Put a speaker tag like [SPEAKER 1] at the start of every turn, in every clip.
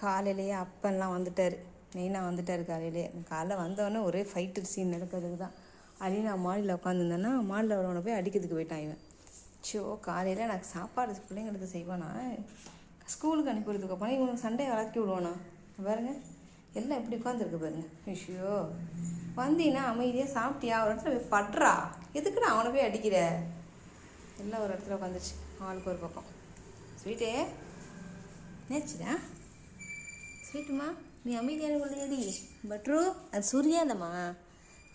[SPEAKER 1] காலையிலேயே அப்பெல்லாம் வந்துட்டார், மெயினாக வந்துட்டார் காலையிலேயே. காலைல வந்தோடனே ஒரே ஃபைட்டு சீன் நடக்கிறதுக்கு தான். அலினா மாடியில் உட்காந்துருந்தேன்னா மாடியில் வரவனை போய் அடிக்கிறதுக்கு போயிட்டான் இவன். ஷோ காலையில் எனக்கு சாப்பாடு பிள்ளைங்களுக்கு செய்வானா, ஸ்கூலுக்கு அனுப்பிடுறதுக்கு அப்புறம் இவனுக்கு சண்டையை வளர்க்கி விடுவானா பாருங்க. எல்லாம் எப்படி உட்காந்துருக்கு பாருங்க. ஐயோ வந்தீங்கன்னா அமைதியாக சாப்பிட்டியா, ஒரு இடத்துல போய் படுறா, எதுக்குடா அவனை போய் அடிக்கிற. எல்லாம் ஒரு இடத்துல உட்காந்துருச்சு, ஆளுக்கு ஒரு பக்கம். ஸ்வீட்டே நேச்சுடா ஸ்வீட்டுமா, நீ அமைதியான கொள்ளையடி. பட்ரு அது சொரியாதம்மா,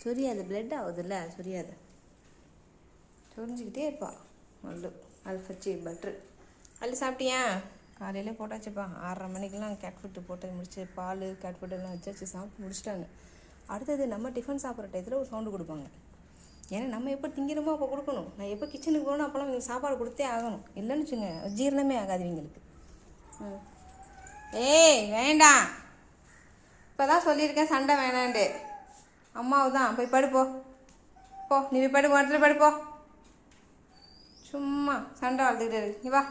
[SPEAKER 1] சொரியாது, பிளட் ஆகுதுல்ல, சொரியாது. சொரிஞ்சிக்கிட்டே இருப்பா மல்லு. அல்ஃபச்சி பட்ரு அள்ளி சாப்பிட்டியா? காலையில் போட்டாச்சுப்பா. 6:30 மணிக்கெலாம் கேட் ஃபுட்டு போட்டு முடிச்சு, பால் கேட் ஃபுட்டெல்லாம் வச்சாச்சு, சாப்பிட்டு முடிச்சிட்டாங்க. அடுத்தது நம்ம டிஃபன் சாப்பிட்ற டயத்தில் ஒரு சவுண்டு கொடுப்பாங்க. ஏன்னா நம்ம எப்போ திங்கிறோமோ அப்போ கொடுக்கணும். நான் எப்போ கிச்சனுக்கு போகணும் அப்போலாம் இவங்களுக்கு சாப்பாடு கொடுத்தே ஆகணும். இல்லைன்னு வச்சுங்க ஜீரணமே ஆகாது இவங்களுக்கு. ஏய் வேண்டாம், இப்போ தான் சொல்லியிருக்கேன் சண்டை வேணான்ட்டு. அம்மாவு தான் போய் படுப்போ, போ நீ போய் படு, இடத்துல படுப்போ. சும்மா சண்டை வளர்த்துக்கிட்டே இருக்கு. இங்கே வா,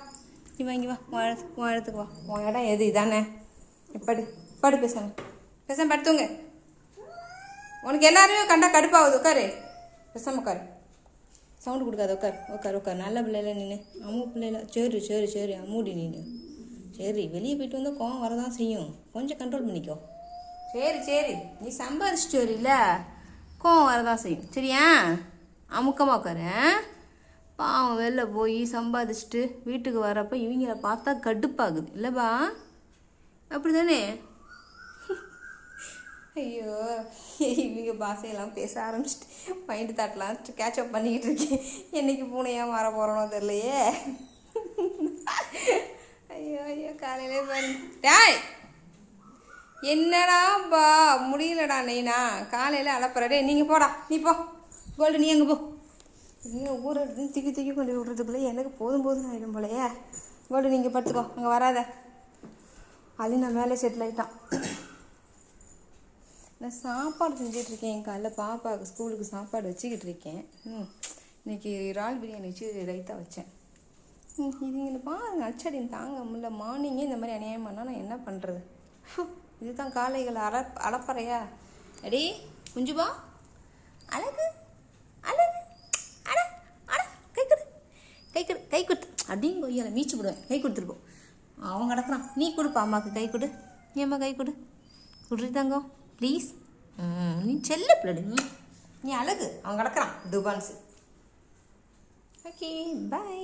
[SPEAKER 1] இங்கே வா, உன் இடத்துக்கு வா. உன் இடம் எது இதானே? படு படு, பேசாம படுத்துங்க. உனக்கு எல்லாருமே கண்டா கடுப்பாகுது. உட்காரு, பேசாம உட்காரு, சவுண்டு கொடுக்காது. உட்காரு. நல்ல பிள்ளைல நின்று, அம்மு பிள்ளைல. சரி அம்மூடி நின்று. சரி வெளியே போயிட்டு வந்தால் கோவம் வரதான் செய்யும், கொஞ்சம் கண்ட்ரோல் பண்ணிக்கோ. சரி நீ சம்பாதிச்சிட்டு வரல, கோவம் வரதான் செய்யும், சரியா? அமுக்கமாக உட்காரு. பாவம் வெளில போய் சம்பாதிச்சுட்டு வீட்டுக்கு வரப்போ இவங்கள பார்த்தா கடுப்பாகுது இல்லைப்பா, அப்படி தானே? ஐயோ இவங்க பாஷையெல்லாம் பேச ஆரம்பிச்சிட்டு மைண்டு தாட்டெலாம் கேட்சப் பண்ணிக்கிட்டு இருக்கேன். என்றைக்கு பூனையாக மாற போகிறோனோ தெரியலையே. ஐயோ காலையிலே பாருங்க. டாய் என்னடாப்பா முடியலடா நெய்னா, காலையில் அலப்புறடே. நீங்கள் போடா, நீ போ கோல்டு, நீ எங்கே போ. நீங்கள் ஊரை தூக்கி கொண்டு விட்றதுக்குள்ளே எனக்கு போதும் ஆகிடும் போலையே. கோல்டு நீங்கள் படுத்துக்கோ, அங்கே வராத. அலி நான் மேலே செட்டில் ஆகிட்டான். நான் சாப்பாடு செஞ்சிட்ருக்கேன். காலைல பாப்பாவுக்கு ஸ்கூலுக்கு சாப்பாடு வச்சுக்கிட்டு இருக்கேன். இன்றைக்கி இறால் பிரியாணி வச்சு ரைத்தா வச்சேன். இதுங்களை பாருங்க, அச்சடின்னு தாங்க முடியல. மார்னிங்கே இந்த மாதிரி அநியாயம் பண்ணால் நான் என்ன பண்ணுறது? இதுதான் காலைகள் அளப்பறையா? அடி குஞ்சுபா, அழகு அட கை கொடு அப்படின்னு கொய்யால மீச்சு விடுவேன். கை கொடுத்துருப்போம். அவன் கிடக்குறான், நீ கொடுப்பா அம்மாவுக்கு கை கொடு. நீ அம்மா கை கொடு, குடுறி தங்கம் ப்ளீஸ். நீ செல்ல பிள்ளை, நீ அழகு. அவன் கிடக்குறான் துபான்ஸு. Okay bye.